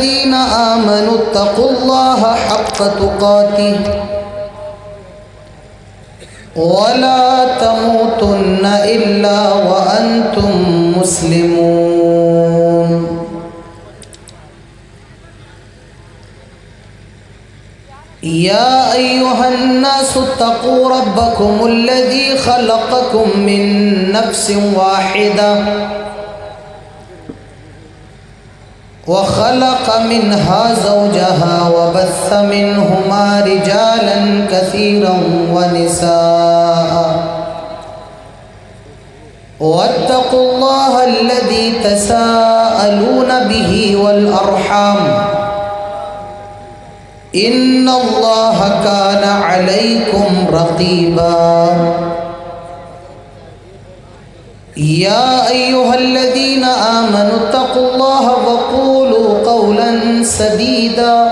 الذين آمنوا اتقوا الله حق تقاته ولا تموتن إلا وأنتم مسلمون يا أيها الناس اتقوا ربكم الذي خلقكم من نفس واحدة وخلق منها زوجها وبث منهما رجالا كثيرا ونساء واتقوا الله الذي تساءلون به والأرحام إن الله كان عليكم رقيبا يا أيها الذين آمنوا اتقوا الله وقولوا قولا سديدا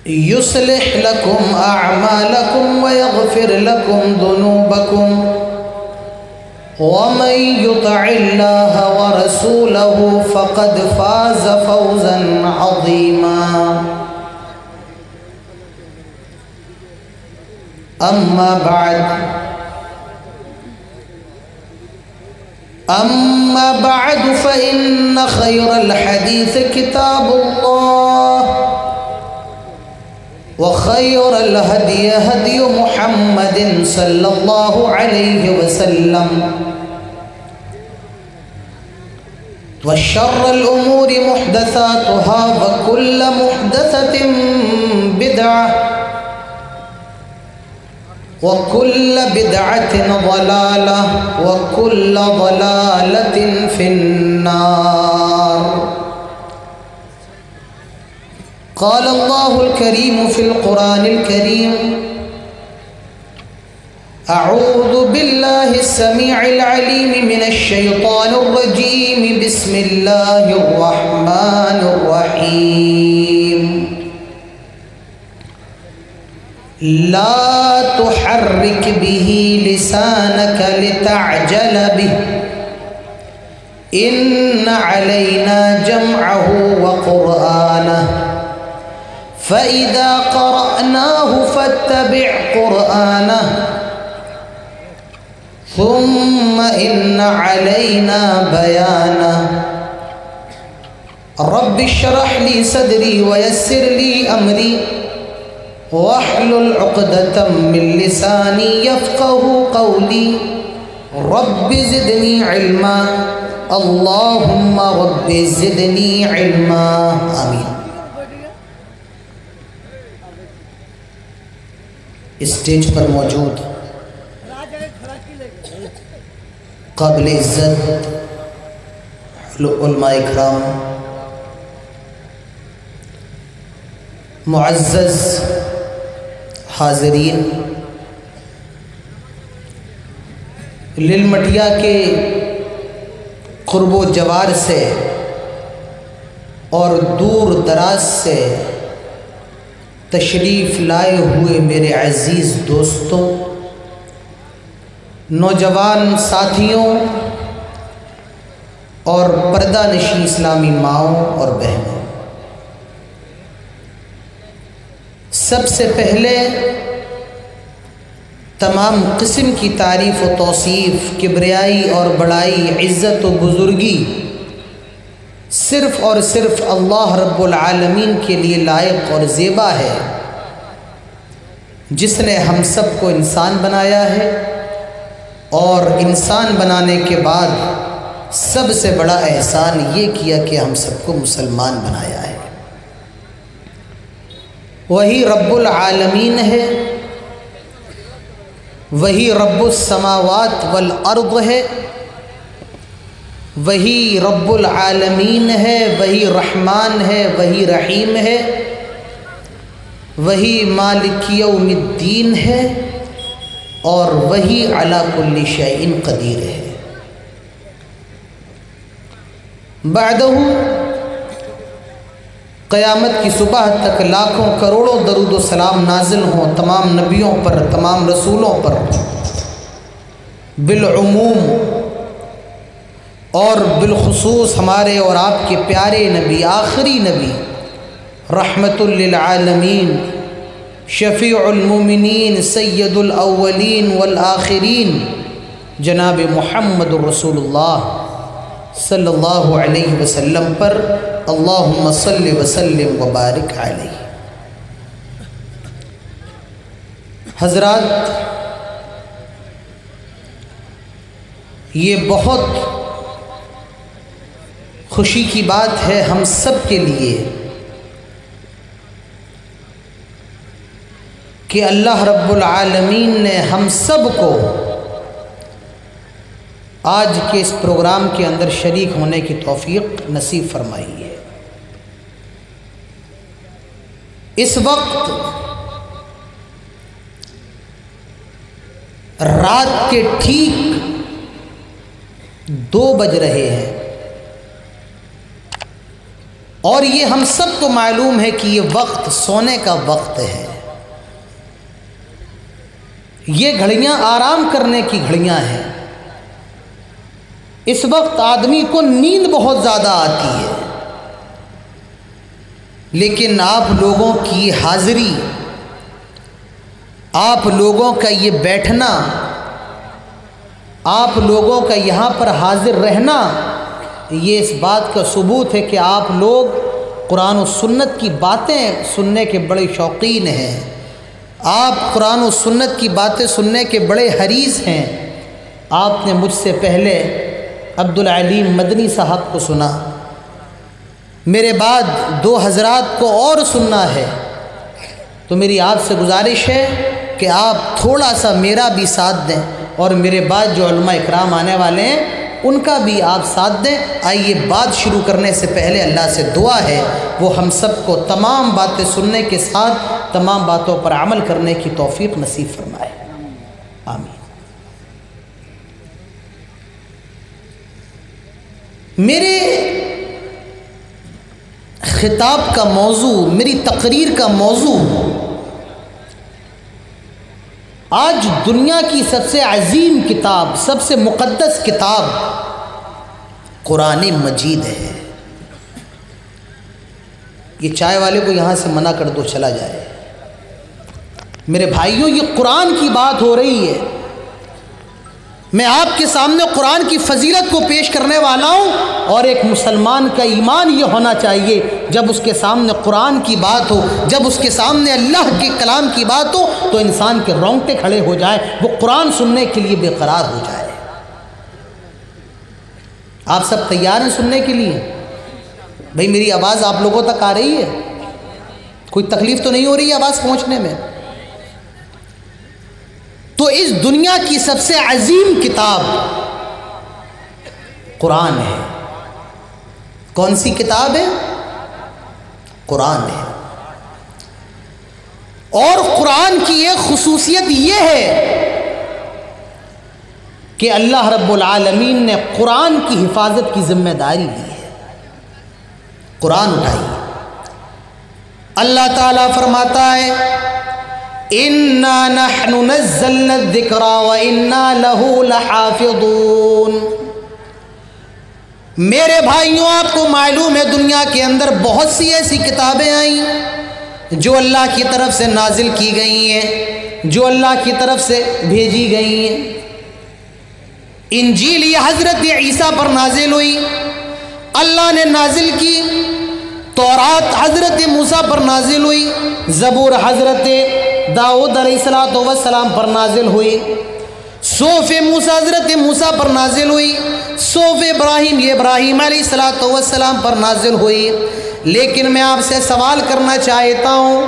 يصلح لكم أعمالكم ويغفر لكم ذنوبكم ومن يطع الله ورسوله فقد فاز فوزا عظيما أما بعد فإن خير الحديث كتاب الله وخير الهدي هدي محمد صلى الله عليه وسلم وشر الأمور محدثاتها وكل محدثة بدعة وكل بدعة ضلالة وكل ضلالة في النار قال الله الكريم في القرآن الكريم أعوذ بالله السميع العليم من الشيطان الرجيم بسم الله الرحمن الرحيم لا تحرك به لسانك لتعجل به إن علينا جمعه وقرآنه فإذا قرأناه فاتبع قرآنه ثم إن علينا بيانه رب اشرح لي صدري ويسر لي أمري واحلل عقدة من لساني يفقه قولي رب زدني علما اللهم رب زدني علما آمین۔ اسٹیج پر موجود قابل عزت علماء کرام، معزز حاضرین، للمٹیا کے قرب و جوار سے اور دور دراز سے تشریف لائے ہوئے میرے عزیز دوستوں، نوجوان ساتھیوں اور پردہ نشین اسلامی ماؤں اور بہنوں، سب سے پہلے تمام قسم کی تعریف و توصیف، کبریائی اور بڑائی، عزت و بزرگی صرف اور صرف اللہ رب العالمین کے لیے لائق اور زیبا ہے، جس نے ہم سب کو انسان بنایا ہے اور انسان بنانے کے بعد سب سے بڑا احسان یہ کیا کہ ہم سب کو مسلمان بنایا ہے۔ وہی رب العالمین ہے، وہی رب السماوات والارض ہے، وہی رب العالمین ہے، وہی رحمان ہے، وہی رحیم ہے، وہی مالک یوم الدین ہے، اور وہی علی کل شیء قدیر ہے۔ بعدہ قیامت کی صبح تک لاکھوں کروڑوں درود و سلام نازل ہوں تمام نبیوں پر، تمام رسولوں پر، بالعموم اور بالخصوص ہمارے اور آپ کے پیارے نبی، آخری نبی، رحمت للعالمین، شفیع المومنین، سید الاولین والآخرین، جناب محمد الرسول اللہ صلی اللہ علیہ وسلم پر اللہم صلی وسلم وبارک علیہ۔ حضرات، یہ بہت خوشی کی بات ہے ہم سب کے لیے کہ اللہ رب العالمین نے ہم سب کو آج کے اس پروگرام کے اندر شریک ہونے کی توفیق نصیب فرمائی ہے۔ اس وقت رات کے ٹھیک 2 بج رہے ہیں، اور یہ ہم سب کو معلوم ہے کہ یہ وقت سونے کا وقت ہے، یہ گھڑیاں آرام کرنے کی گھڑیاں ہیں۔ اس وقت آدمی کو نیند بہت زیادہ آتی ہے، لیکن آپ لوگوں کی حاضری، آپ لوگوں کا یہ بیٹھنا، آپ لوگوں کا یہاں پر حاضر رہنا، یہ اس بات کا ثبوت ہے کہ آپ لوگ قرآن و سنت کی باتیں سننے کے بڑے شوقین ہیں، آپ قرآن و سنت کی باتیں سننے کے بڑے حریص ہیں۔ آپ نے مجھ سے پہلے عبدالعلیم مدنی صاحب کو سنا، میرے بعد 2 حضرات کو اور سننا ہے، تو میری آپ سے گزارش ہے کہ آپ تھوڑا سا میرا بھی ساتھ دیں، اور میرے بعد جو علماء اکرام آنے والے ہیں ان کا بھی آپ ساتھ دیں۔ آئیے، بات شروع کرنے سے پہلے اللہ سے دعا ہے وہ ہم سب کو تمام باتیں سننے کے ساتھ تمام باتوں پر عمل کرنے کی توفیق نصیب فرمائے، آمین۔ میرے خطاب کا موضوع، میری تقریر کا موضوع آج دنیا کی سب سے عظیم کتاب، سب سے مقدس کتاب قرآن مجید ہے۔ یہ چائے والے کو یہاں سے منع کر دو، چلا جائے۔ میرے بھائیوں، یہ قرآن کی بات ہو رہی ہے، میں آپ کے سامنے قرآن کی فضیلت کو پیش کرنے والا ہوں، اور ایک مسلمان کا ایمان یہ ہونا چاہیے جب اس کے سامنے قرآن کی بات ہو، جب اس کے سامنے اللہ کے کلام کی بات ہو تو انسان کے رونگٹے کھڑے ہو جائیں، وہ قرآن سننے کے لیے بے قرار ہو جائے۔ آپ سب تیار ہیں سننے کے لیے؟ بھئی میری آواز آپ لوگوں تک آ رہی ہے؟ کوئی تکلیف تو نہیں ہو رہی ہے آواز پہنچنے میں؟ تو اس دنیا کی سب سے عظیم کتاب قرآن ہے۔ کون سی کتاب ہے؟ قرآن ہے۔ اور قرآن کی ایک خصوصیت یہ ہے کہ اللہ رب العالمین نے قرآن کی حفاظت کی ذمہ داری لی ہے۔ قرآن اٹھائی، اللہ تعالیٰ فرماتا ہے اِنَّا نَحْنُ نَزَّلْنَا الذِّكْرَ وَإِنَّا لَهُ لَحَافِظُونَ۔ میرے بھائیوں، آپ کو معلوم ہے دنیا کے اندر بہت سی ایسی کتابیں آئیں جو اللہ کی طرف سے نازل کی گئی ہیں، جو اللہ کی طرف سے بھیجی گئی ہیں۔ انجیل یہ حضرت عیسیٰ پر نازل ہوئی، اللہ نے نازل کی۔ تورات حضرت موسیٰ پر نازل ہوئی، زبور حضرت داؤد علیہ السلام پر نازل ہوئی، صحف موسیٰ حضرت موسیٰ پر نازل ہوئی، صحف ابراہیم یہ ابراہیم علیہ السلام پر نازل ہوئی۔ لیکن میں آپ سے سوال کرنا چاہتا ہوں،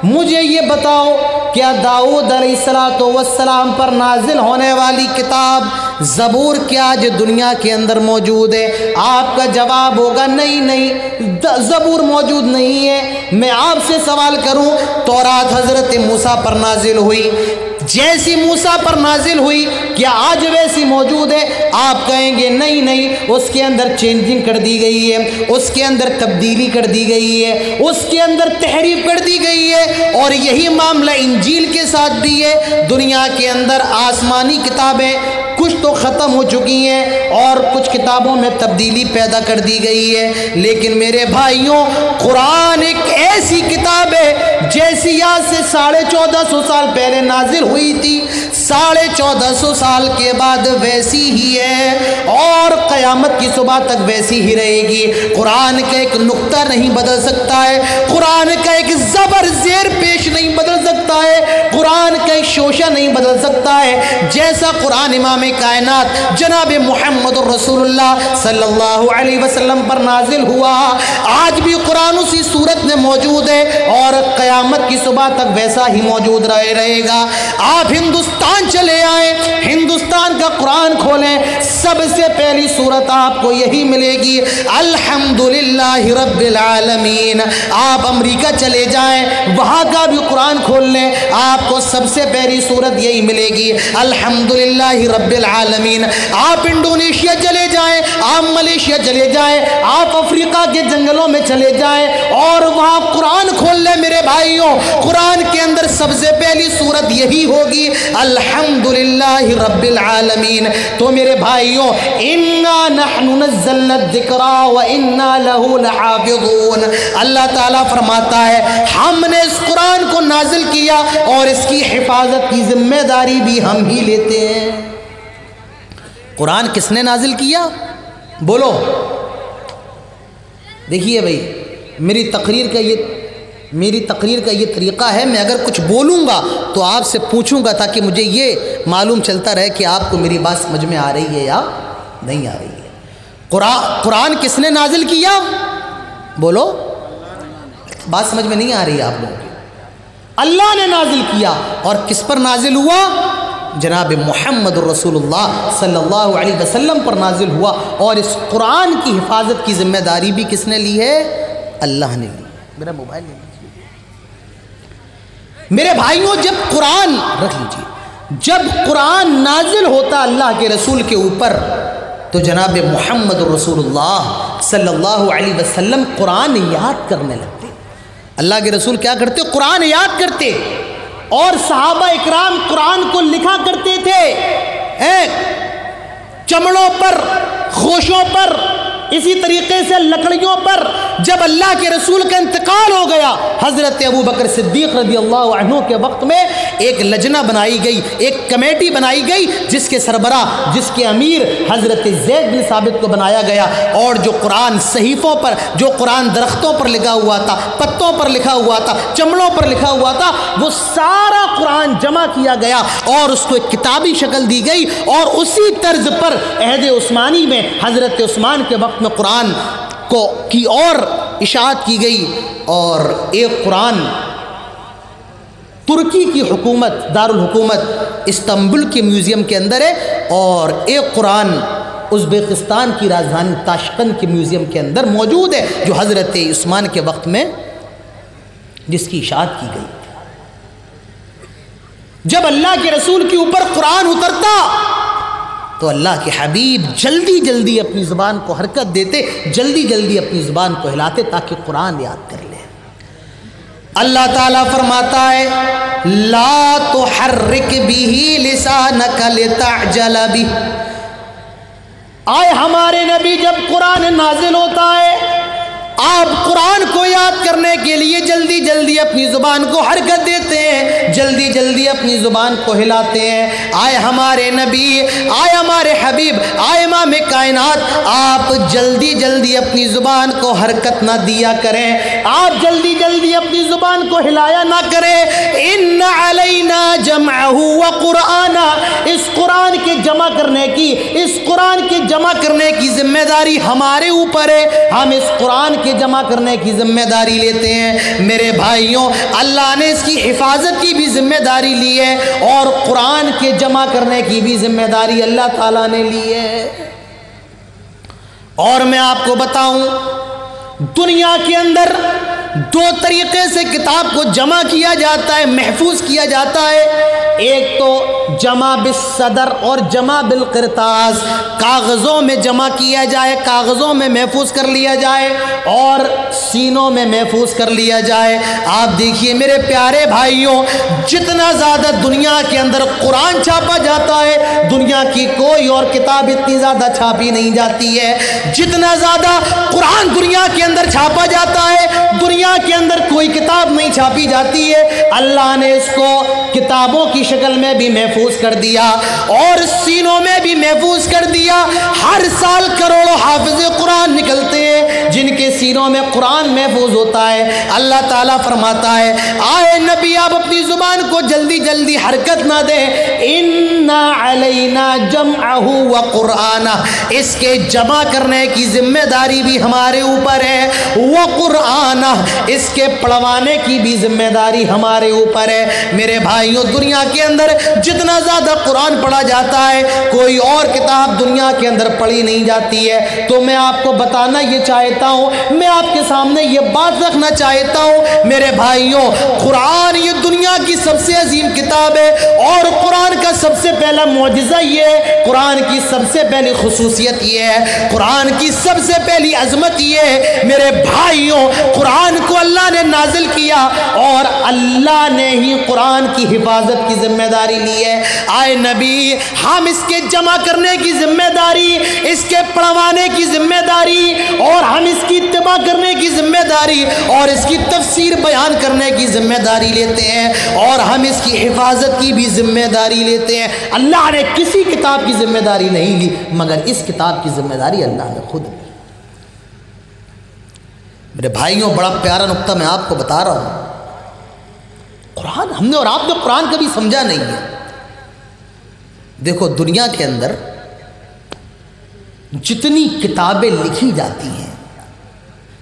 مجھے یہ بتاؤ کیا داؤد علیہ السلام پر نازل ہونے والی کتاب زبور کیا آج دنیا کے اندر موجود ہے؟ آپ کا جواب ہوگا نہیں، زبور موجود نہیں ہے۔ میں آپ سے سوال کروں، تورات حضرت موسیٰ پر نازل ہوئی، جیسی موسیٰ پر نازل ہوئی کیا آج ویسی موجود ہے؟ آپ کہیں گے نہیں، اس کے اندر چینجنگ کر دی گئی ہے، اس کے اندر تبدیلی کر دی گئی ہے، اس کے اندر تحریف کر دی گئی ہے۔ اور یہی معاملہ انجیل کے ساتھ بھی ہے۔ دنیا کے اندر آسمانی کتابیں کچھ تو ختم ہو چکی ہیں اور کچھ کتابوں میں تبدیلی پیدا کر دی گئی ہے، لیکن میرے بھائیوں قرآن ایک ایسی کتاب ہے جیسی آج سے 1450 سال پہلے نازل ہوئی تھی، 1450 سال کے بعد ویسی ہی ہے اور قیامت کی صبح تک ویسی ہی رہے گی۔ قرآن کا ایک نقطہ نہیں بدل سکتا ہے، قرآن کا ایک زبر زیر پیش نہیں بدل سکتا ہے، قرآن کا ایک شوشہ نہیں بدل سکتا ہے۔ جیسا قرآن امام کائنات جناب محمد الرسول اللہ صلی اللہ علیہ وسلم پر نازل ہوا، آج بھی قرآن اسی صورت میں موجود ہے اور قیامت کی صبح تک ویسا ہی موجود رہے گا۔ آپ ہندوستان چلے آئیں، ہندوستان کا قرآن کھولیں، سب سے پہلی صورت آپ کو یہی ملے گی، الحمدللہ رب العالمین۔ آپ امریکہ چلے جائیں، وہاں کا بھی قرآن کھول لیں، آپ کو سب سے پہلی صورت یہی ملے گی، الحمدللہ رب العالمین۔ آپ انڈونیشیا چلے جائیں، آپ ملیشیا چلے جائیں، آپ افریقہ کے جنگلوں میں چلے جائیں اور وہاں قرآن کھول لیں میرے بھائیوں، قرآن کے اندر سب سے پہلی صورت یہی ہوگی، الحمدللہ رب العالمین۔ تو میرے بھائیوں، انا نحن نزلنا الذکر وانا لہ لحافظون، اللہ تعالیٰ فرماتا ہے ہم نے اس قرآن کو نازل کیا اور اس کی حفاظت کی ذمہ داری بھی ہم ہی لیتے ہیں۔ قرآن کس نے نازل کیا؟ بولو۔ دیکھیے بھائی، میری تقریر کا یہ طریقہ ہے، میں اگر کچھ بولوں گا تو آپ سے پوچھوں گا تاکہ مجھے یہ معلوم چلتا رہے کہ آپ کو میری بات سمجھ میں آ رہی ہے یا نہیں آ رہی ہے۔ قرآن کس نے نازل کیا؟ بولو، بات سمجھ میں نہیں آ رہی ہے آپ لوگوں کی۔ اللہ نے نازل کیا، اور کس پر نازل ہوا؟ جناب محمد الرسول اللہ صلی اللہ علیہ وسلم پر نازل ہوا، اور اس قرآن کی حفاظت کی ذمہ داری بھی کس نے لی ہے؟ اللہ نے لی۔ میرا موبائل لے لیجیے میرے بھائیوں، جب قرآن رکھ لیجیے، جب قرآن نازل ہوتا اللہ کے رسول کے اوپر تو جناب محمد الرسول اللہ صلی اللہ علیہ وسلم قرآن یاد کرنے لگتے۔ اللہ کے رسول کیا کرتے؟ قرآن یاد کرتے، اور صحابہ اکرام قرآن کو لکھا کرتے تھے چمڑوں پر، خوشوں پر، اسی طریقے سے لکڑیوں پر۔ جب اللہ کے رسول کا انتقال ہو گیا، حضرت ابو بکر صدیق رضی اللہ عنہ کے وقت میں ایک لجنہ بنائی گئی، ایک کمیٹی بنائی گئی، جس کے سربراہ، جس کے امیر حضرت زید بن ثابت کو بنایا گیا، اور جو قرآن صحیفوں پر، جو قرآن درختوں پر لکھا ہوا تھا، پتوں پر لکھا ہوا تھا، چمڑوں پر لکھا ہوا تھا، وہ سارا قرآن جمع کیا گیا اور اس کو ایک کتابی شکل دی گئی، اور اسی طرز پر عہد عثمانی میں حضرت عثمان کے وقت میں قرآن کی اور اشاعت کی گئی، اور ایک قرآن ترکی کی حکومت، دارالحکومت استنبول کے میوزیم کے اندر ہے، اور ایک قرآن ازبکستان کی راجدھانی تاشقند کے میوزیم کے اندر موجود ہے، جو حضرت عثمان کے وقت میں جس کی اشاعت کی گئی۔ جب اللہ کے رسول کے اوپر قرآن اترتا تو اللہ کے حبیب جلدی جلدی اپنی زبان کو حرکت دیتے، جلدی جلدی اپنی زبان کو ہلاتے تاکہ قرآن یاد کر لیں۔ اللہ تعالیٰ فرماتا ہے لا تحرک به لسانک لتعجل به۔ آئے ہمارے نبی، جب قرآن نازل ہوتا ہے آپ قرآن کو یاد کرنے کے لیے جلدی جلدی اپنی زبان کو حرکت دیتے ہیں، جلدی جلدی اپنی زبان کو ہلاتے ہیں۔ آئے ہمارے نبی، آئے ہمارے حبیب، آئے امام کائنات، آپ جلدی جلدی اپنی زبان کو حرکت نہ دیا کریں، آپ جلدی جلدی اپنی زبان کو ہلایا نہ کریں۔ ان علینا جمعہ وقرآنہ، اس قرآن کے جمع کرنے کی، اس قرآن کے جمع کرنے کی ذمہ داری ہمارے اوپر ہے، ہم اس قرآن کے جمع کرنے کی ذمہ داری لیتے ہیں۔ میرے بھائیوں، اللہ نے اس کی حفاظت کی بھی ذمہ داری لی ہے، اور قرآن کے جمع کرنے کی بھی ذمہ داری اللہ تعالیٰ نے لی ہے۔ اور میں آپ کو بتاؤں، دنیا کے اندر دو طریقے سے کتاب کو جمع کیا جاتا ہے، محفوظ کیا جاتا ہے۔ ایک تو جمع بالصدر اور جمع بالقرطاس، کاغذوں میں جمع کیا جائے، کاغذوں میں محفوظ کر لیا جائے اور سینوں میں محفوظ کر لیا جائے۔ آپ دیکھیے میرے پیارے بھائیوں، جتنا زیادہ دنیا کے اندر قرآن چھاپا جاتا ہے، دنیا کی کوئی اور کتاب اتنی زیادہ چھاپی نہیں جاتی ہے جتنا زیادہ قرآن دنیا کے اندر چھاپا جاتا ہے۔ دنیا کے اندر کوئی کتاب نہیں چھاپی جاتی ہے، اللہ نے اس کو کتابوں کی شکل میں بھی محفوظ کر دیا اور سینوں میں بھی محفوظ کر دیا۔ ہر سال کروڑوں حافظ قرآن نکلتے ہیں جن کے سینوں میں قرآن محفوظ ہوتا ہے۔ اللہ تعالیٰ فرماتا ہے، آئے نبی آپ اپنی زبان کو جلدی جلدی حرکت نہ دیں، اِنَّا عَلَيْنَا جَمْعَهُ وَقُرْآنَهُ، اس کے جمع کرنے کی ذمہ داری بھی ہمارے اوپر ہے، وَقُرْآنَهُ، اس کے پڑھوانے کی بھی ذمہ داری ہمارے اوپر ہے۔ میرے بھائیوں، دنیا کے اندر جتنا زیادہ قرآن پڑھا جاتا ہے، کوئی اور کتاب دنیا کے اندر پڑھی نہیں جاتی ہے۔ تو میں آپ کو بتانا یہ چاہتا ہوں، میں آپ کے سامنے یہ بات رکھنا چاہتا ہوں میرے بھائیوں، قرآن یہ دنیا کی سب سے عظیم کتاب ہے اور قرآن کا سب سے پہلا معجزہ یہ ہے، قرآن کی سب سے پہلی خصوصیت یہ ہے، قرآن کی سب سے پہلی عظمت یہ ہے میرے بھائیوں، قرآن کو اللہ نے نازل کیا اور اللہ نے ہی قرآن کی حفاظت کی ذمہ داری لی ہے۔ آئے نبی، ہم اس کے جمع کرنے کی ذمہ داری، اس کے پڑھوانے کی ذمہ داری اور ہم اس کی اتباع کرنے کی ذمہ داری اور اس کی تفسیر بیان کرنے کی ذمہ داری لیتے ہیں اور ہم اس کی حفاظت کی بھی ذمہ داری لیتے ہیں۔ اللہ نے کسی کتاب کی ذمہ داری نہیں لی مگر اس کتاب کی ذمہ داری اللہ نے خود لی۔ میرے بھائیوں، بڑا پیارا نقطہ میں آپ کو بتا رہا ہوں، قرآن ہم نے اور آپ نے قرآن کبھی سمجھا نہیں ہے۔ دیکھو دنیا کے اندر جتنی کتابیں لکھی جاتی ہیں،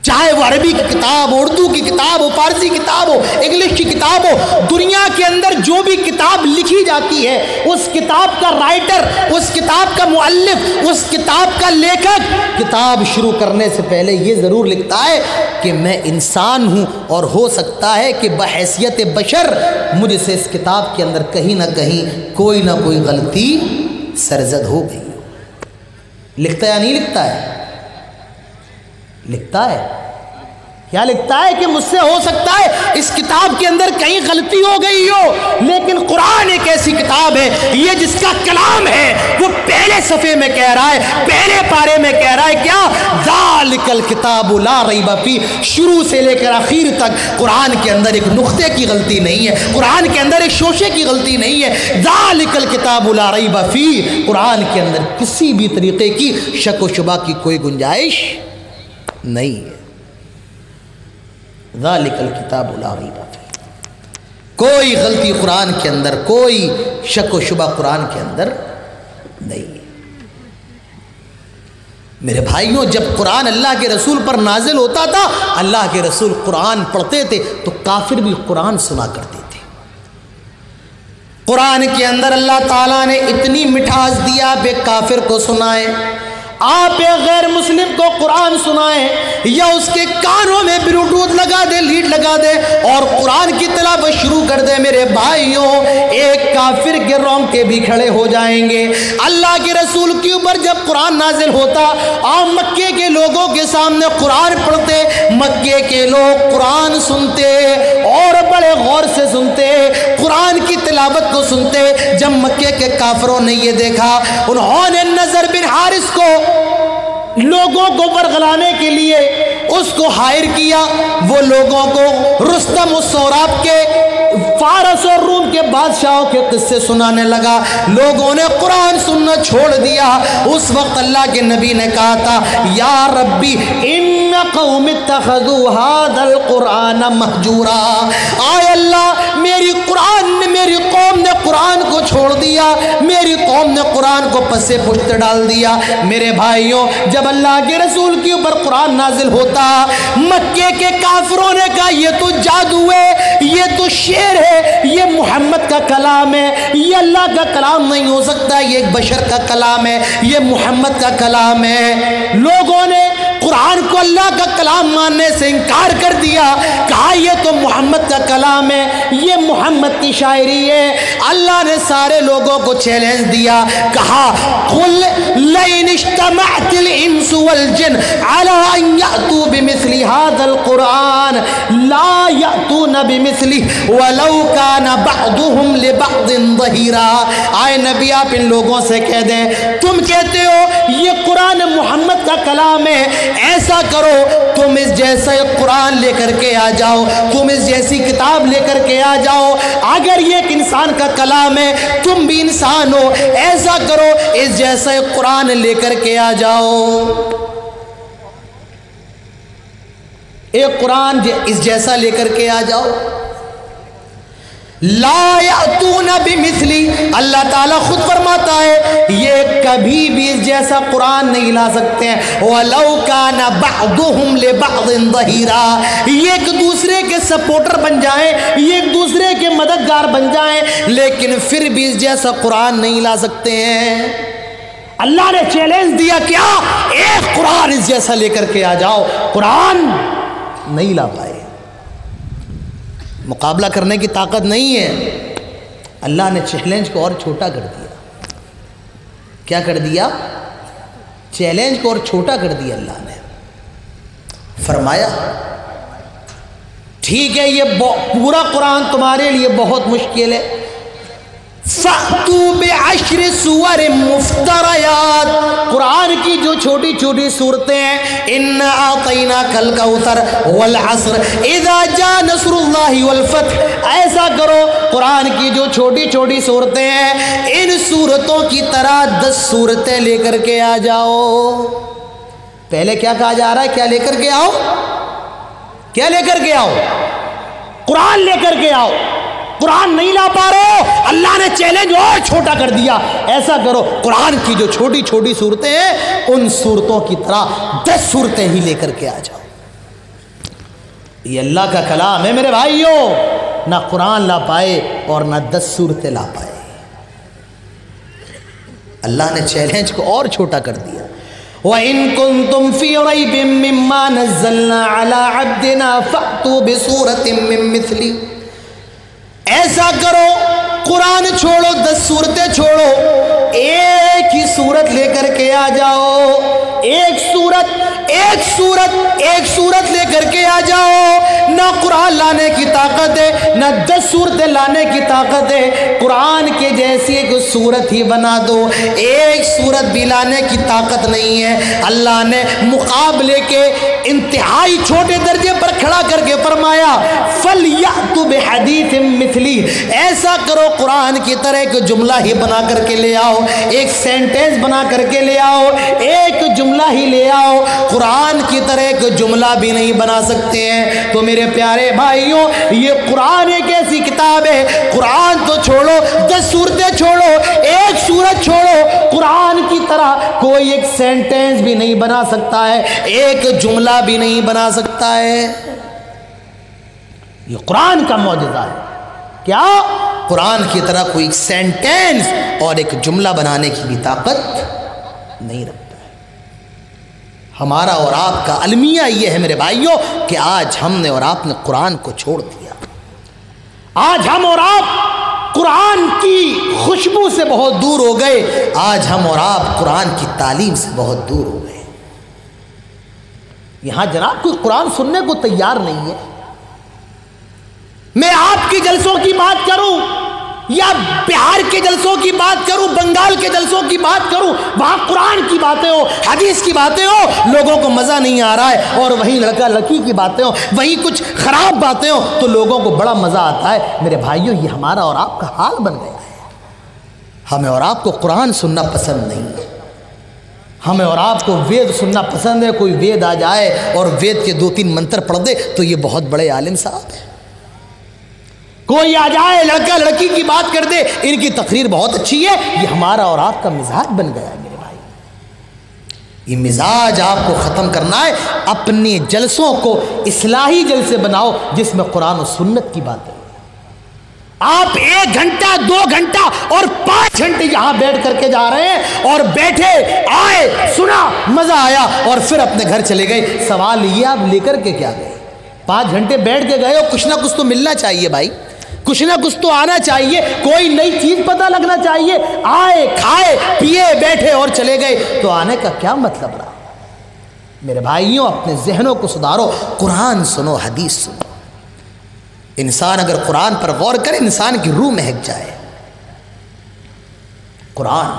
چاہے وہ عربی کی کتاب ہو، اردو کی کتاب ہو، فارسی کتاب ہو، انگلش کی کتاب ہو، دنیا کے اندر جو بھی کتاب لکھی جاتی ہے، اس کتاب کا رائٹر، اس کتاب کا مؤلف، اس کتاب کا لیکھک کتاب شروع کرنے سے پہلے یہ ضرور لکھتا ہے کہ میں انسان ہوں اور ہو سکتا ہے کہ بحیثیت بشر مجھ سے اس کتاب کے اندر کہیں نہ کہیں کوئی نہ کوئی غلطی سرزد ہو گئی۔ لکھتا یا نہیں لکھتا ہے؟ لکھتا ہے۔ کیا لکھتا ہے کہ مجھ سے ہو سکتا ہے اس کتاب کے اندر کہیں غلطی ہو گئی ہو، لیکن قرآن ایک ایسی کتاب ہے، یہ جس کا کلام ہے وہ پہلے صفحے میں کہہ رہا ہے، پہلے پارے میں کہہ رہا ہے کیا؟ ذالک الکتاب لا ریب فیہ، شروع سے لے کر آخر تک قرآن کے اندر ایک نقطے کی غلطی نہیں ہے، قرآن کے اندر ایک شوشے کی غلطی نہیں ہے۔ ذالک الکتاب لا ریب فیہ، قرآن کے اندر کسی بھی طریقے کی شک و شبہ کی کوئی گنجائش نہیں ہے۔ ذالک الکتاب لا ریب فیہ، کوئی غلطی قرآن کے اندر، کوئی شک و شبہ قرآن کے اندر نہیں ہے۔ میرے بھائیوں، جب قرآن اللہ کے رسول پر نازل ہوتا تھا، اللہ کے رسول قرآن پڑھتے تھے تو کافر بھی قرآن سنا کرتے تھے۔ قرآن کے اندر اللہ تعالیٰ نے اتنی مٹھاس دیا، آپ ایک کافر کو سنائیں، آپ ایک غیر مسلم کو قرآن سنائیں یا اس کے کانوں میں بلوٹوتھ لگا دے، لیڈ لگا دے اور قرآن کی تلاوت شروع کر دے، میرے بھائیوں ایک کافر کے رونگٹے بھی کھڑے ہو جائیں گے۔ اللہ کے رسول کے اوپر جب قرآن نازل ہوتا، آپ مکے کے لوگوں کے سامنے قرآن پڑھتے، مکے کے لوگ قرآن سنتے اور بڑے غور سے سنتے، قرآن کی تلاوت کو سنتے۔ جب مکے کے کافروں نے یہ دیکھا، انہوں نے نضر بن حارث کو لوگوں کو ورغلانے کے لیے اس کو ہائر کیا، وہ لوگوں کو رستم و سوراب کے، فارس اور روم کے بادشاہوں کے قصے سنانے لگا، لوگوں نے قرآن سننا چھوڑ دیا۔ اس وقت اللہ کے نبی نے کہا تھا، یا ربی ان قوم اتخذوا هذا القرآن مہجورا، آئے اللہ میری قوم نے قرآن کو چھوڑ دیا، میری قوم نے قرآن کو پسے پشت ڈال دیا۔ میرے بھائیوں، جب اللہ کے رسول کے اوپر قرآن نازل ہوتا، مکے کے کافروں نے کہا یہ تو جادو ہے، یہ تو شعر ہے، یہ محمد کا کلام ہے، یہ اللہ کا کلام نہیں ہو سکتا، یہ ایک بشر کا کلام ہے، یہ محمد کا کلام ہے۔ لوگوں نے قرآن کو اللہ کا کلام ماننے سے انکار کر دیا، کہا یہ تو محمد کا کلام ہے، یہ محمد کی شاعری ہے۔ اللہ نے سارے لوگوں کو چیلنج دیا، کہا قل لئن اجتمعت الانس والجن على ان يأتوا بمثل هذا القرآن لا يأتون بمثله ولو كان بعضهم لبعض ظہیرا۔ آئے نبی آپ ان لوگوں سے کہہ دیں، تم کہتے ہو یہ قرآن محمد کا کلام ہے، ایسا کرو تم اس جیسا قرآن لے کر کے آ جاؤ، تم اس جیسی کتاب لے کر کے آ جاؤ۔ اگر یہ ایک انسان کا کلام ہے، تم بھی انسان ہو، ایسا کرو اس جیسا قرآن لے کر کے آ جاؤ، ایک قرآن اس جیسا لے کر کے آ جاؤ۔ لا یأتون بمثلی، اللہ تعالیٰ خود فرماتا ہے یہ کبھی بھی اس جیسا قرآن نہیں لا سکتے ہیں۔ وَلَوْ كَانَ بَعْضُهُمْ لِبَعْضٍ ظَهِيرًا، یہ ایک دوسرے کے سپورٹر بن جائیں، یہ ایک دوسرے کے مددگار بن جائیں، لیکن پھر بھی اس جیسا قرآن نہیں لا سکتے ہیں۔ اللہ نے چیلنج دیا، کیا ایک قرآن اس جیسا لے کر کے آ جاؤ، قرآن نہیں لا پائے، مقابلہ کرنے کی طاقت نہیں ہے۔ اللہ نے چیلنج کو اور چھوٹا کر دیا، کیا کر دیا؟ چیلنج کو اور چھوٹا کر دیا۔ اللہ نے فرمایا ٹھیک ہے یہ پورا قرآن تمہارے لیے بہت مشکل ہے، فَأْتُوا بِعَشْرِ سُوَرٍ مُفْتَرَيَاتٍ، قرآن کی جو چھوٹی چھوٹی صورتیں ہیں، إِنَّا أَعْطَيْنَاكَ الْكَوْثَرَ وَالْعَصْرِ إِذَا جَاءَ نَصْرُ اللَّهِ وَالْفَتْحُ، ایسا کرو قرآن کی جو چھوٹی چھوٹی صورتیں ہیں ان صورتوں کی طرح 10 صورتیں لے کر کے آ جاؤ۔ پہلے کیا کہا جا رہا ہے؟ کیا لے کر کے آؤ؟ کیا لے کر کے آؤ؟ قرآن لے کر کے آؤ۔ قرآن نہیں لا پا رہے ہو، اللہ نے چیلنج اور چھوٹا کر دیا، ایسا کرو قرآن کی جو چھوٹی چھوٹی صورتیں ہیں ان صورتوں کی طرح 10 صورتیں ہی لے کر کے آ جاؤ۔ یہ اللہ کا کلام ہے میرے بھائیوں، نہ قرآن لا پائے اور نہ 10 صورتیں لا پائے، اللہ نے چیلنج کو اور چھوٹا کر دیا۔ وَإِن كُنتُمْ فِي رَيْبٍ مِّمَّا نَزَّلْنَا عَلَىٰ عَبْدِنَا فَأْتُوا بِسُورَةٍ مِّن مِّثْلِهِ، ایسا کرو قرآن چھوڑو، 10 صورتیں چھوڑو، ایک ہی صورت لے کر کے آ جاؤ، ایک صورت لے کر کے آ جاؤ۔ نہ قرآن لانے کی طاقت ہے، نہ 10 صورتیں لانے کی طاقت ہے، قرآن کے جیسی ایک صورت ہی بنا دو، ایک صورت بھی لانے کی طاقت نہیں ہے۔ اللہ نے مقابلے کے انتہائی چھوٹے درجے پر کھڑا کر کے فرمایا فَلْيَأْتُ بِحَدِيثٍ مِّثْلِهِ، ایسا کرو قرآن کی طرح ایک جملہ ہی بنا کر کے لے آؤ، ایک سینٹنس بنا کر کے لے آؤ، ایک جملہ ہی لے آؤ۔ قرآن کی طرح ایک جملہ بھی نہیں بنا سکتے ہیں۔ تو میرے پیارے بھائیوں، یہ قرآن ایک ایسی کتاب ہے، قرآن تو چھوڑو، 10 صورتیں چھوڑو، ایک صورت چھوڑو، قرآن کی طرح کوئی ایک سینٹنس بھی نہیں بنا سکتا ہے، ایک جملہ بھی نہیں بنا سکتا ہے۔ یہ قرآن کا معجزہ ہے، کیا قرآن کی طرح کوئی ایک سینٹنس اور ایک جملہ بنانے کی بھی طاقت نہیں رکھتا ہے۔ ہمارا اور آپ کا المیہ یہ ہے میرے بھائیوں کہ آج ہم نے اور آپ نے قرآن کو چھوڑ دیا، آج ہم اور آپ قرآن کی خوشبو سے بہت دور ہو گئے، آج ہم اور آپ قرآن کی تعلیم سے بہت دور ہو گئے۔ یہاں جناب کوئی قرآن سننے کو تیار نہیں ہے۔ میں آپ کی جلسوں کی بات کروں یا بہار کے جلسوں کی بات کروں، بنگال کے جلسوں کی بات کروں، وہاں قرآن کی باتیں ہو، حدیث کی باتیں ہو، لوگوں کو مزہ نہیں آ رہا ہے، اور وہیں لڑکا لڑکی کی باتیں ہو، وہیں کچھ خراب باتیں ہو تو لوگوں کو بڑا مزہ آتا ہے۔ میرے بھائیوں، یہ ہمارا اور آپ کا حال بن گیا ہے۔ ہمیں اور آپ کو قرآن سننا پسند نہیں ہے، ہمیں اور آپ کو وید سننا پسند ہے۔ کوئی وید آ جائے اور وید کے 2-3 منتر پڑھ دے تو یہ بہت بڑے عالم صاحب ہیں۔ کوئی آ جائے لڑکا لڑکی کی بات کر دے، ان کی تقریر بہت اچھی ہے، یہ ہمارا اور آپ کا مزاج بن گیا ہے میرے بھائی۔ یہ مزاج آپ کو ختم کرنا ہے، اپنے جلسوں کو اصلاحی جلسے بناؤ جس میں قرآن و سنت کی باتیں، آپ 1 گھنٹہ 2 گھنٹہ اور 5 گھنٹے یہاں بیٹھ کر کے جا رہے ہیں، اور بیٹھے آئے سنا مزہ آیا اور پھر اپنے گھر چلے گئے۔ سوال یہ آپ لے کر کے کیا گئے؟ 5 گھنٹے بیٹھ کے گئے، اور کچھ نہ کچھ تو ملنا چاہیے بھائی، کچھ نہ کچھ تو آنا چاہیے، کوئی نئی چیز پتہ لگنا چاہیے۔ آئے کھائے پیے بیٹھے اور چلے گئے، تو آنے کا کیا مطلب رہا؟ میرے بھائیوں اپنے ذہنوں کو سدھارو، قرآن سنو، حدیث سنو۔ انسان اگر قرآن پر غور کرے انسان کی روح مہک جائے۔ قرآن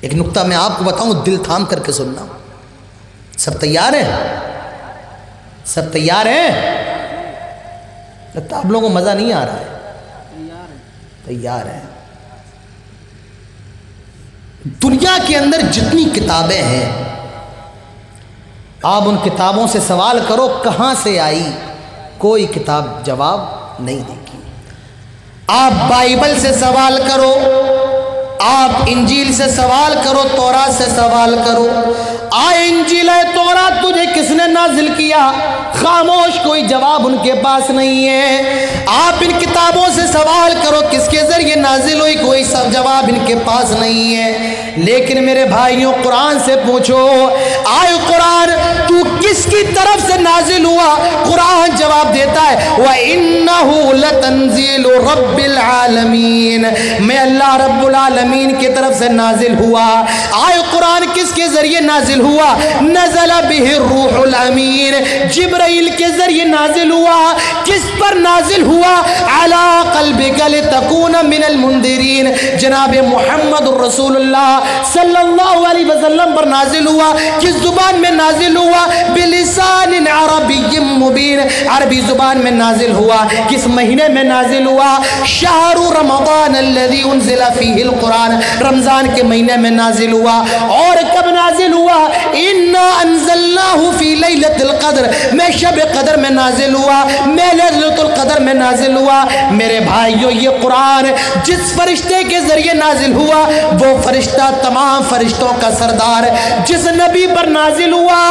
ایک نقطہ میں آپ کو بتاؤں، دل تھام کر کے سننا۔ سب تیار ہیں؟ سب تیار ہیں؟ لگتا آپ لوگوں کو مزہ نہیں آ رہا ہے۔ تیار ہیں؟ دنیا کے اندر جتنی کتابیں ہیں، آپ ان کتابوں سے سوال کرو کہاں سے آئی، کوئی کتاب جواب نہیں دے گی۔ آپ بائبل سے سوال کرو، آپ انجیل سے سوال کرو، تورات سے سوال کرو، آئے انجیل ہے تورات تجھے کس نے نازل کیا؟ خاموش، کوئی جواب ان کے پاس نہیں ہے۔ آپ ان کتابوں سے سوال کرو کس کے ذریعے نازل ہوئی، کوئی سب جواب ان کے پاس نہیں ہے۔ لیکن میرے بھائیوں قرآن سے پوچھو، آئے قرآن تو کس کی طرف سے نازل ہوا؟ قرآن جواب دیتا ہے وَإِنَّهُ لَتَنزِيلُ رَبِّ الْعَالَمِينَ، میں اللہ رب العالمین کی طرف سے نازل ہوا۔ آئے قرآن کس کے ذریعے نازل ہوا؟ نزل بہ الروح الامین، جبرائیل کے ذریعے نازل ہوا۔ کس پر نازل ہوا؟ علی قلبک لتکون من المنذرین، جناب محمد الرسول اللہ صلی اللہ علیہ وسلم پر نازل ہوا۔ کس زبان میں نازل ہوا؟ بلسان عربی مبین، عربی زبان میں نازل ہوا۔ کس مہینے میں نازل ہوا؟ شہر رمضان الذی انزل فیہ القرآن، رمضان کے مہینے میں نازل ہوا۔ اور کب نازل ہوا؟ انا انزلناہ فی لیلۃ القدر، میں شب قدر میں نازل ہوا، میں لیلۃ القدر میں نازل ہوا۔ میرے بھائیو یہ قرآن جس فرشتے کے ذریعے نازل ہوا وہ فرشتہ تمام فرشتوں کا سردار، جس نبی پر نازل ہوا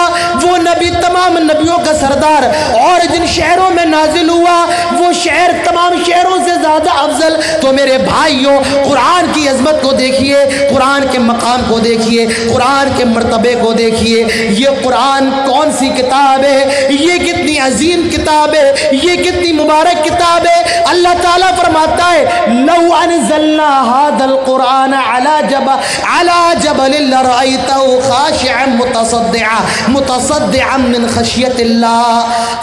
وہ نبی تمام نبیوں کا سردار، اور جن شہروں میں نازل ہوا وہ شہر تمام شہروں سے زیادہ افضل۔ تو میرے بھائیو قرآن کی عظمت کو دیکھیے، قرآن کے مقام کو دیکھیے، قرآن کے مرتبے کو دیکھیے۔ یہ قرآن کون سی کتاب ہے؟ یہ کتنی عظیم کتاب ہے، یہ کتنی مبارک کتاب ہے۔ اللہ تعالیٰ فرماتا ہے لو انزلنا هذا القرآن على جبل لرأيته خاشعا متصدعا من خشیت اللہ،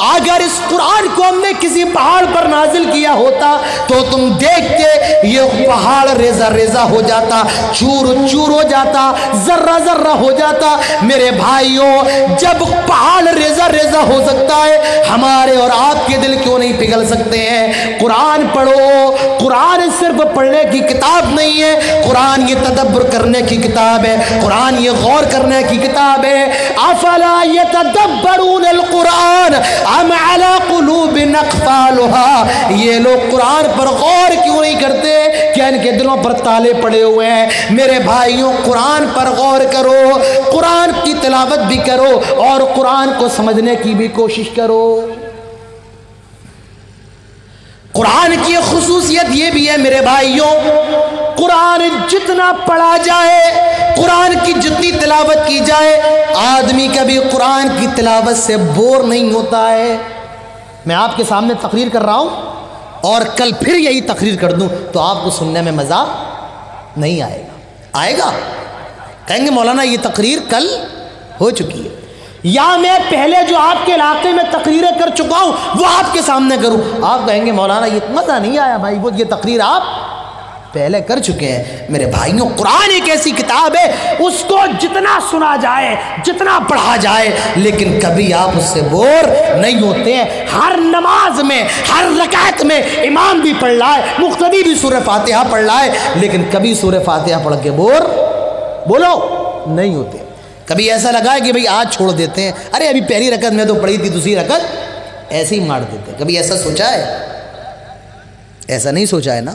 اگر اس قرآن کو ہم نے کسی پہاڑ پر نازل کیا ہوتا تو تم دیکھتے یہ پہاڑ ریزہ ریزہ ہو جاتا، چور چور ہو جاتا، ذرہ ذرہ ہو جاتا۔ میرے بھائیوں جب پہاڑ ریزہ ریزہ ہو سکتا ہے، ہمارے اور آپ کے دل کیوں نہیں پگھل سکتے ہیں؟ قرآن پڑھو، قرآن صرف پڑھنے کی کتاب نہیں ہے، قرآن یہ تدبر کرنے کی کتاب ہے، قرآن یہ غور کرنے کی کتاب ہے۔ افلا یتدبرون القرآن ام علی قلوب اقفالها، یہ لوگ قرآن پر غور کیوں نہیں کرتے؟ کیا ان کے دلوں پر تالے پڑے ہوئے ہیں؟ میرے بھائیوں قرآن پر غور کرو، قرآن کی تلاوت بھی کرو اور قرآن کو سمجھنے کی بھی کوشش کرو۔ قرآن کی خصوصیت یہ بھی ہے میرے بھائیوں، قرآن جتنا پڑھا جائے، قرآن کی جتنی تلاوت کی جائے، آدمی کبھی قرآن کی تلاوت سے بور نہیں ہوتا ہے۔ میں آپ کے سامنے تقریر کر رہا ہوں اور کل پھر یہی تقریر کر دوں تو آپ کو سننے میں مزہ نہیں آئے گا۔ آئے گا؟ کہیں گے مولانا یہ تقریر کل ہو چکی ہے، یا میں پہلے جو آپ کے علاقے میں تقریریں کر چکا ہوں وہ آپ کے سامنے کروں۔ آپ کہیں گے مولانا یہ مزہ نہیں آیا بھائی، وہ یہ تقریر آپ پہلے کر چکے ہیں۔ میرے بھائیوں قرآن ایک ایسی کتاب ہے اس کو جتنا سنا جائے، جتنا پڑھا جائے، لیکن کبھی آپ اس سے بور نہیں ہوتے ہیں۔ ہر نماز میں، ہر رکعت میں امام بھی پڑھ رہا ہے، مقتدی بھی سورہ فاتحہ پڑھ رہا ہے، لیکن کبھی سورہ فاتحہ پڑھ کے بور بولو نہیں ہوتے۔ کبھی ایسا لگا ہے کہ بھئی آج چھوڑ دیتے ہیں، ارے ابھی پہلی رکعت میں تو پڑھی تھی، دوسری رکعت ایسے ہی مار دیتے ہیں۔ کبھی ایسا سوچا ہے؟ ایسا نہیں سوچا ہے نا؟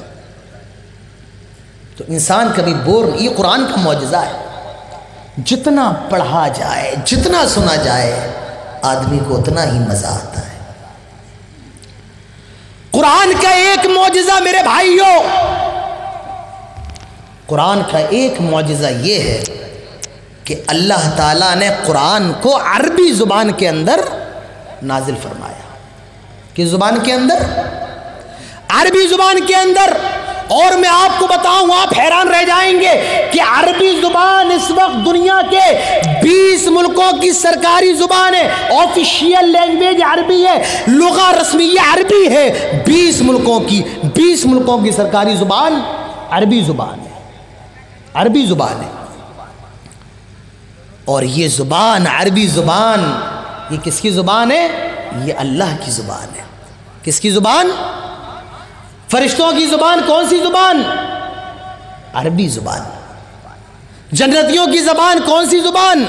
تو انسان کبھی بور نہیں۔ یہ قرآن کا معجزہ ہے، جتنا پڑھا جائے، جتنا سنا جائے، آدمی کو اتنا ہی مزہ آتا ہے۔ قرآن کا ایک معجزہ میرے بھائیوں، قرآن کا ایک معجزہ یہ ہے کہ اللہ تعالیٰ نے قرآن کو عربی زبان کے اندر نازل فرمایا۔ کس زبان کے اندر؟ عربی زبان کے اندر۔ اور میں آپ کو بتاؤں، آپ حیران رہ جائیں گے کہ عربی زبان اس وقت دنیا کے 20 ملکوں کی سرکاری زبان ہے، آفیشیل لینگویج عربی ہے، لغہ رسمیہ عربی ہے۔ 20 ملکوں کی سرکاری زبان عربی زبان ہے، عربی زبان ہے۔ اور یہ زبان، عربی زبان، یہ کس کی زبان ہے؟ یہ اللہ کی زبان ہے۔ کس کی زبان؟ فرشتوں کی زبان۔ کون سی زبان؟ عربی زبان۔ جنتیوں کی زبان کون سی زبان؟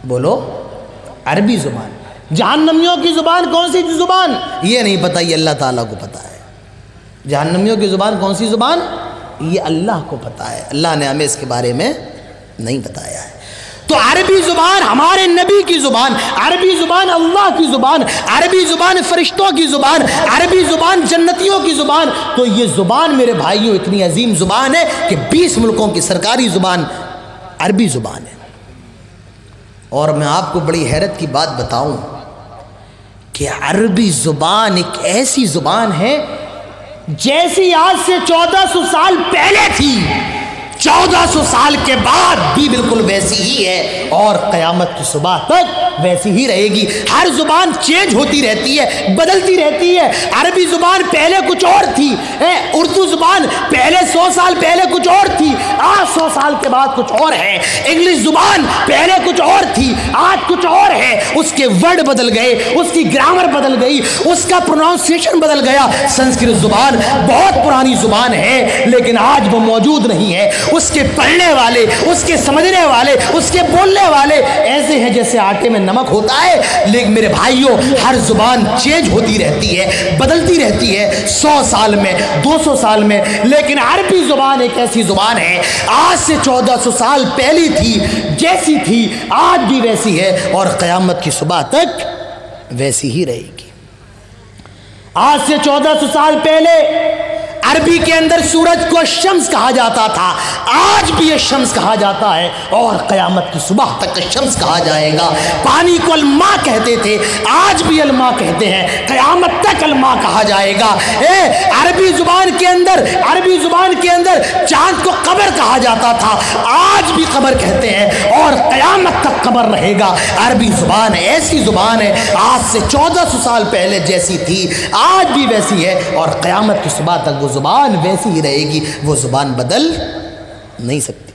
بولو، عربی زبان۔ جہنمیوں کی زبان کون سی زبان؟ یہ نہیں پتہ، یہ اللہ تعالیٰ کو پتہ ہے۔ جہنمیوں کی زبان کون سی زبان؟ یہ اللہ کو پتہ ہے، اللہ نے ہمیں اس کے بارے میں نہیں بتایا ہے۔ تو عربی زبان ہمارے نبی کی زبان، عربی زبان اللہ کی زبان، عربی زبان فرشتوں کی زبان، عربی زبان جنتیوں کی زبان۔ تو یہ زبان میرے بھائیوں اتنی عظیم زبان ہے کہ 20 ملکوں کی سرکاری زبان عربی زبان ہے۔ اور میں آپ کو بڑی حیرت کی بات بتاؤں کہ عربی زبان ایک ایسی زبان ہے جیسی آج سے 1400 سال پہلے تھی، 1400 سال کے بعد بھی بالکل ویسی ہی ہے، اور قیامت کی صبح تک ویسی ہی رہے گی۔ ہر زبان چینج ہوتی رہتی ہے، بدلتی رہتی ہے۔ عربی زبان پہلے کچھ اور تھی، اردو زبان پہلے 100 سال پہلے کچھ اور تھی، آج 100 سال کے بعد کچھ اور ہے۔ انگلش زبان پہلے کچھ اور تھی، آج کچھ اور ہے۔ اس کے ورڈ بدل گئے، اس کی گرامر بدل گئی، اس کا پروننسیشن بدل گیا۔ سنسکرت زبان بہت پرانی زبان ہے، لیکن آج وہ موجود نہیں ہے۔ اس کے پڑھنے والے، اس کے سمجھنے والے، اس کے بولنے والے ایسے ہیں جیسے آٹے میں نمک ہوتا ہے۔ لیکن میرے بھائیوں، ہر زبان چینج ہوتی رہتی ہے، بدلتی رہتی ہے، 100 سال میں، 200 سال میں۔ لیکن عربی زبان ایک ایسی زبان ہے، آج سے 1400 سال پہلی تھی، جیسی تھی آج بھی ویسی ہے، اور قیامت کی صبح تک ویسی ہی رہے گی۔ آج سے 1400 سال پہلے عربی کے اندر سورج کو شمس کہا جاتا تھا، آج بھی یہ شمس کہا جاتا ہے، اور قیامت کی صبح تک شمس کہا جائے گا۔ پانی کو الماء کہتے تھے، آج بھی الماء کہتے ہیں، قیامت تک الماء کہا جائے گا۔ عربی زبان کے اندر چاند کو قمر کہا جاتا تھا، آج بھی قمر کہتے ہیں، اور قیامت تک قمر رہے گا۔ عربی زبان ایسی زبان ہے، آج سے 1400 سال پہلے جیسی تھی آج بھی ویسی ہے، اور قیامت کی صبح تک وہ زبان ویسی ہی رہے گی، وہ زبان بدل نہیں سکتی۔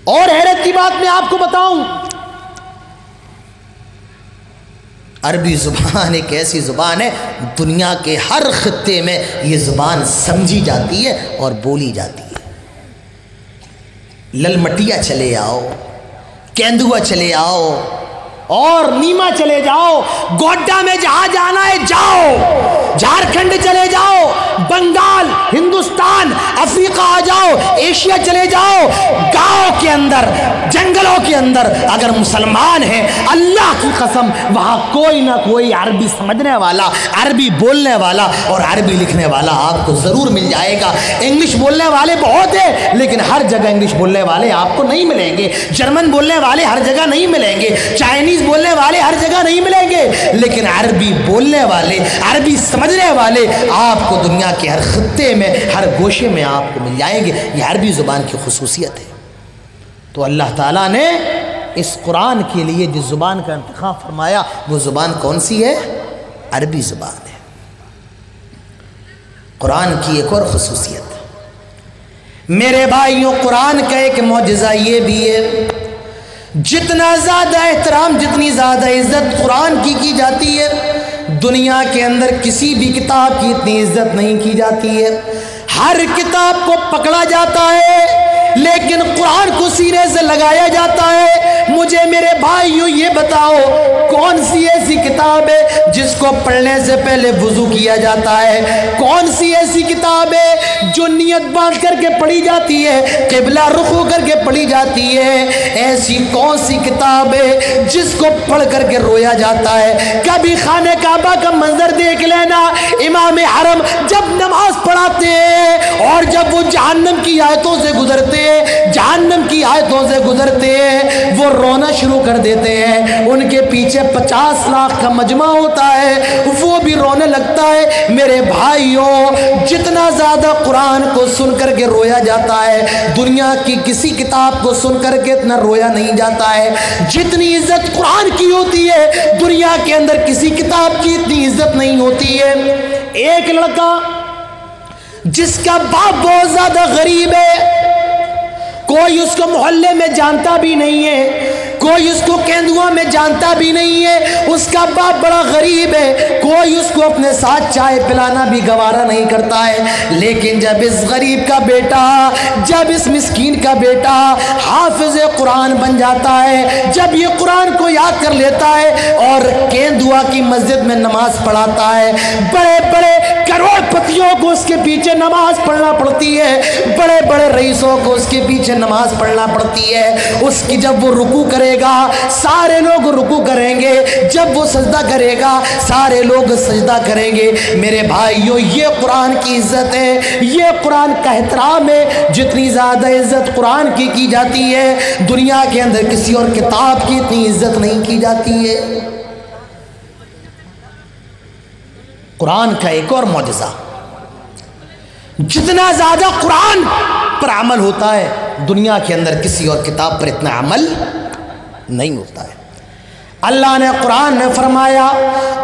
اور حیرت کی بات میں آپ کو بتاؤں، عربی زبان ایک ایسی زبان ہے، دنیا کے ہر خطے میں یہ زبان سمجھی جاتی ہے اور بولی جاتی ہے۔ للمٹیا چلے آؤ، کیندوا چلے آؤ، اور نیما چلے جاؤ، گوڈا میں جہاں جانا ہے جاؤ، جھارکھنڈ چلے جاؤ، بنگال، ہندوستان، افریقہ آ جاؤ، ایشیا چلے جاؤ، گاؤں کے اندر، جنگلوں کے اندر اگر مسلمان ہیں، اللہ کی قسم وہاں کوئی نہ کوئی عربی سمجھنے والا، عربی بولنے والا اور عربی لکھنے والا آپ کو ضرور مل جائے گا۔ انگلش بولنے والے بہت ہیں، لیکن ہر جگہ انگلش بولنے والے آپ کو نہیں ملیں گے۔ جرمن بولنے والے ہر جگہ نہیں ملیں گے، چائنیز بولنے والے ہر جگہ نہیں ملیں گے، لیکن عربی بولنے والے، عربی سمجھنے والے آپ کو دنیا کے ہر خطے میں، ہر گوشے میں آپ کو مل جائیں گے۔ یہ عربی زبان کی خصوصیت ہے۔ تو اللہ تعالیٰ نے اس قرآن کے لیے جس زبان کا انتخاب فرمایا، وہ زبان کون سی ہے؟ عربی زبان ہے۔ قرآن کی ایک اور خصوصیت میرے بھائیوں، قرآن کا ایک معجزہ یہ بھی ہے، جتنا زیادہ احترام، جتنی زیادہ عزت قرآن کی جاتی ہے، دنیا کے اندر کسی بھی کتاب کی اتنی عزت نہیں کی جاتی ہے۔ ہر کتاب کو پکڑا جاتا ہے، لیکن قرآن کو سینے سے لگایا جاتا ہے۔ مجھے میرے بھائیوں یہ بتاؤ کون سی ایسی کتاب ہے جس کو پڑھنے سے پہلے وضو کیا جاتا ہے؟ کون سی ایسی کتاب ہے جو نیت باندھ کر کے پڑھی جاتی ہے، قبلہ رخ ہو کر کے پڑھی جاتی ہے؟ ایسی کون سی کتاب ہے جس کو پڑھ کر کے رویا جاتا ہے؟ کبھی خانہ کعبہ کا منظر دیکھ لینا، امام حرم جب نماز پڑھاتے ہیں اور جب وہ جہنم کی آیتوں سے گزرتے ہیں، جہنم کی آیتوں سے گزرتے ہیں، وہ رونا شروع کر دیتے ہیں۔ ان کے پیچھے 50 لاکھ کا مجمع ہوتا ہے، وہ بھی رونے لگتا ہے۔ میرے بھائیوں، جتنا زیادہ قرآن کو سن کر کے رویا جاتا ہے، دنیا کی کسی کتاب کو سن کر کے اتنا رویا نہیں جاتا ہے۔ جتنی عزت قرآن کی ہوتی ہے، دنیا کے اندر کسی کتاب کی اتنی عزت نہیں ہوتی ہے۔ ایک لڑکا جس کا باپ بہت زیادہ غریب ہے، کوئی اس کو محلے میں جانتا بھی نہیں ہے، کوئی اس کو کیندوا میں جانتا بھی نہیں ہے، اس کا باپ بڑا غریب ہے، کوئی اس کو اپنے ساتھ چائے پلانا بھی گوارا نہیں کرتا ہے۔ لیکن جب اس غریب کا بیٹا، جب اس مسکین کا بیٹا حافظ قرآن بن جاتا ہے، جب یہ قرآن کو یاد کر لیتا ہے اور کیندوا کی مسجد میں نماز پڑھاتا ہے، بڑے بڑے کروڑ پتیوں کو اس کے پیچھے نماز پڑھنا پڑتی ہے، بڑے بڑے رئیسوں کو اس کے پیچھے نماز پڑھنا پڑتی ہے۔ اس کی جب وہ رکوع کرے گا سارے لوگ رکوع کریں گے، جب وہ سجدہ کرے گا سارے لوگ سجدہ کریں گے۔ میرے بھائیوں، یہ قرآن کی عزت ہے، یہ قرآن کا احترام ہے۔ جتنی زیادہ عزت قرآن کی جاتی ہے، دنیا کے اندر کسی اور کتاب کی اتنی عزت نہیں کی جاتی ہے۔ قرآن کا ایک اور معجزہ، جتنا زیادہ قرآن پر عمل ہوتا ہے، دنیا کے اندر کسی اور کتاب پر اتنا عمل نہیں ہوتا ہے۔ اللہ نے قرآن میں فرمایا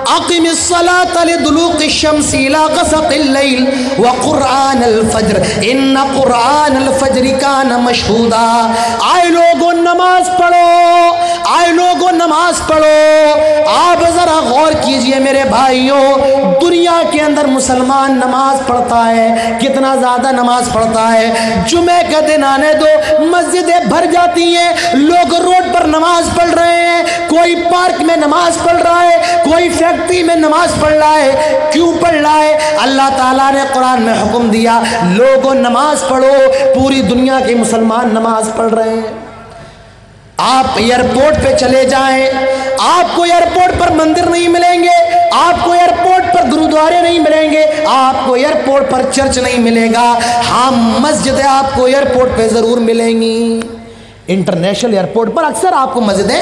اقم الصلاة لدلوق الشمس الى غسق الليل وقرآن الفجر ان قرآن الفجر كان مشهودا۔ آئے لوگوں نماز پڑھو، آئے لوگوں نماز پڑھو۔ آپ ذرا غور کیجئے میرے بھائیوں، دنیا کے اندر مسلمان نماز پڑھتا ہے، کتنا زیادہ نماز پڑھتا ہے۔ جمعہ کا دن آنے دو، مسجدیں بھر جاتی ہیں، لوگ روڈ پر نماز پڑھ رہے ہیں، کوئی پارک میں نماز پڑھ رہا ہے، کوئی فیکٹری میں نماز پڑھ رہا ہے۔ کیوں پڑھ رہا ہے؟ اللہ تعالیٰ نے قرآن میں حکم دیا لوگوں نماز پڑھو۔ پوری دنیا کے مسلمان نماز پڑھ رہے ہیں۔ آپ ایئرپورٹ پہ چلے جائیں، آپ کو ایئرپورٹ پر مندر نہیں ملیں گے، آپ کو ایئرپورٹ پر گرودوارے نہیں ملیں گے، آپ کو ایئرپورٹ پر چرچ نہیں ملے گا۔ ہاں، مسجدیں آپ کو ایئرپورٹ پہ ضرور ملیں گی۔ انٹرنیشنل ایئرپورٹ پر اکثر آپ کو مسجدیں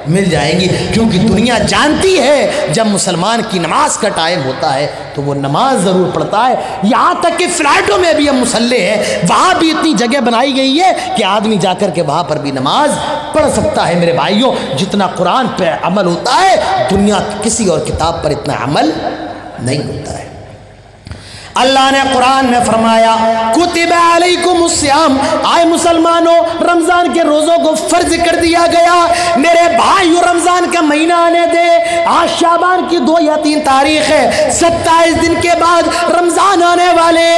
مل جائیں گی، کیونکہ دنیا جانتی ہے جب مسلمان کی نماز کا ٹائم ہوتا ہے تو وہ نماز ضرور پڑھتا ہے۔ یہاں تک کہ فلائٹوں میں بھی اب مصلی ہے، وہاں بھی اتنی جگہ بنائی گئی ہے کہ آدمی جا کر کے وہاں پر بھی نماز پڑھ سکتا ہے۔ میرے بھائیوں، جتنا قرآن پہ عمل ہوتا ہے، دنیا کی کسی اور کتاب پر اتنا عمل نہیں ہوتا ہے۔ اللہ نے قرآن میں فرمایا کتب علیکم الصیام، آئے مسلمانوں رمضان کے روزوں کو فرض کر دیا گیا۔ میرے بھائیو، رمضان کا مہینہ آنے دے، آج شعبان کی 2 یا 3 تاریخ ہے، 27 دن کے بعد رمضان آنے والے۔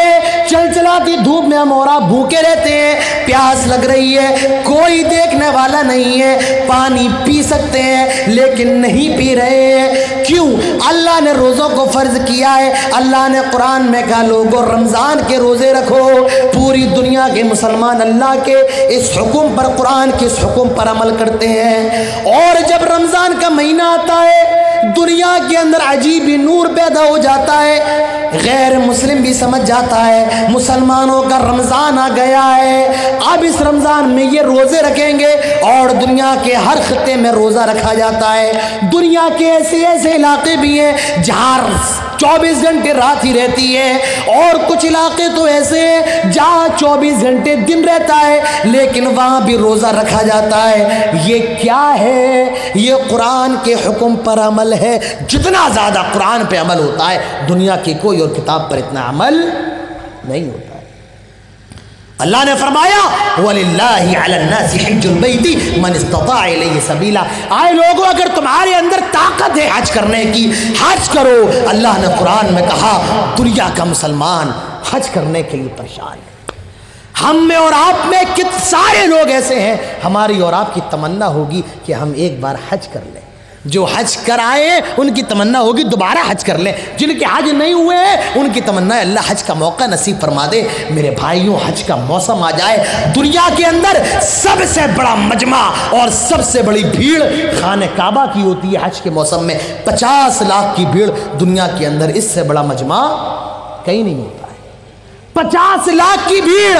چل چلاتی دھوپ میں ہم اور آپ بھوکے رہتے ہیں، پیاس لگ رہی ہے، کوئی دیکھنے والا نہیں ہے، پانی پی سکتے ہیں لیکن نہیں پی رہے ہیں۔ کیوں؟ اللہ نے روزوں کو فرض کیا ہے۔ اللہ نے قرآن میں کہا لوگوں رمضان کے روزے رکھو۔ پوری دنیا کے مسلمان اللہ کے اس حکم پر، قرآن کے اس حکم پر عمل کرتے ہیں۔ اور جب رمضان کا مہینہ آتا ہے، دنیا کے اندر عجیب نور پیدا ہو جاتا ہے، غیر مسلم بھی سمجھ جاتا ہے مسلمانوں کا رمضان آ گیا ہے، اب اس رمضان میں یہ روزے رکھیں گے۔ اور دنیا کے ہر خطے میں روزہ رکھا جاتا ہے۔ دنیا کے ایسے ایسے علاقے بھی ہیں جہاں 24 گھنٹے رات ہی رہتی ہے، اور کچھ علاقے تو ایسے ہیں جہاں 24 گھنٹے دن رہتا ہے لیکن وہاں بھی روزہ رکھا جاتا ہے۔ یہ کیا ہے؟ یہ قرآن کے حکم پر عمل ہے۔ جتنا زیادہ قرآن پہ عمل ہوتا ہے، دنیا کی کوئی اور کتاب پر اتنا عمل نہیں ہوتا ہے۔ اللہ نے فرمایا وَلِلَّهِ عَلَى النَّاسِ حِجُّ الْبَيْتِ مَنِ اسْتَطَاعَ إِلَيْهِ سَبِيلًا۔ آئے لوگوں، اگر تمہارے اندر طاقت ہے حج کرنے کی، حج کرو۔ اللہ نے قرآن میں کہا دنیا کا مسلمان حج کرنے کے لیے پریشان ہے۔ ہم میں اور آپ میں کتنے سارے لوگ ایسے ہیں، ہماری اور آپ کی تمنا ہوگی کہ ہم ایک بار حج کر لیں۔ جو حج کر آئے ان کی تمنا ہوگی دوبارہ حج کر لیں، جن کے حج نہیں ہوئے ہیں ان کی تمنا ہے اللہ حج کا موقع نصیب فرما دے۔ میرے بھائیوں، حج کا موسم آ جائے، دنیا کے اندر سب سے بڑا مجمع اور سب سے بڑی بھیڑ خانہ کعبہ کی ہوتی ہے۔ حج کے موسم میں 50 لاکھ کی بھیڑ دنیا کے اندر، اس سے بڑا مجمع کہیں نہیں ہوتا ہے۔ 50 لاکھ کی بھیڑ،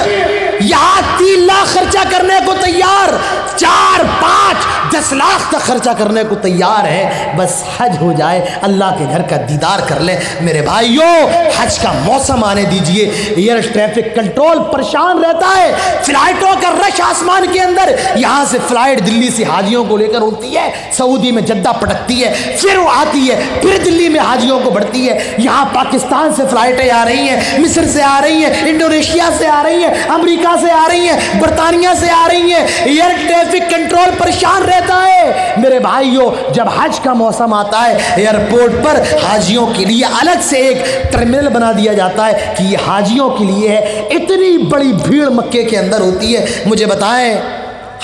یہاں 3 لاکھ خرچہ کرنے کو تیار، 4 5 10 لاکھ تک خرچہ کرنے کو تیار ہے، بس حج ہو جائے، اللہ کے گھر کا دیدار کر لیں۔ میرے بھائیوں، حج کا موسم آنے دیجئے، ایئر ٹریفک کنٹرول پریشان رہتا ہے، فلائٹوں کا رش آسمان کے اندر، یہاں سے فلائٹ دلی سے حاجیوں کو لے کر اڑتی ہے، سعودی میں جدہ پٹکتی ہے، پھر وہ آتی ہے، پھر دلی میں حاجیوں کو بڑھتی ہے، یہاں پاکستان سے فلائٹیں آ رہی ہیں، مصر سے آ رہی ہیں، انڈونیشیا سے آ رہی ہیں، امریکہ سے آ رہی ہیں، برطانیہ سے آ رہی ہیں، ایئر ٹریفک کنٹرول پریشان رہتا ہے۔ میرے بھائیوں، جب حج کا موسم آتا ہے، ایئرپورٹ پر حاجیوں کے لیے الگ سے ایک ٹرمینل بنا دیا جاتا ہے کہ یہ حاجیوں کے لیے ہے۔ اتنی بڑی بھیڑ مکے کے اندر ہوتی ہے۔ مجھے بتائیں،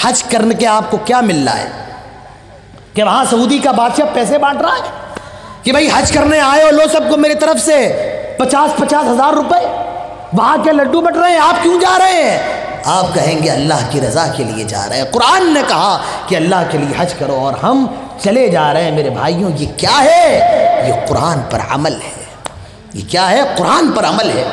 حج کرنے کے آپ کو کیا مل رہا ہے؟ کہ وہاں سعودی کا بادشاہ پیسے بانٹ رہا ہے کہ بھائی حج کرنے آئے ہو، لو سب کو میری طرف سے 50 ہزار روپے، وہاں کے لڈو بٹ رہے ہیں، آپ کیوں جا رہے ہیں؟ آپ کہیں گے اللہ کی رضا کے لیے جا رہے ہیں، قرآن نے کہا کہ اللہ کے لیے حج کرو، اور ہم چلے جا رہے ہیں۔ میرے بھائیوں، یہ کیا ہے؟ یہ قرآن پر عمل ہے۔ یہ کیا ہے؟ قرآن پر عمل ہے۔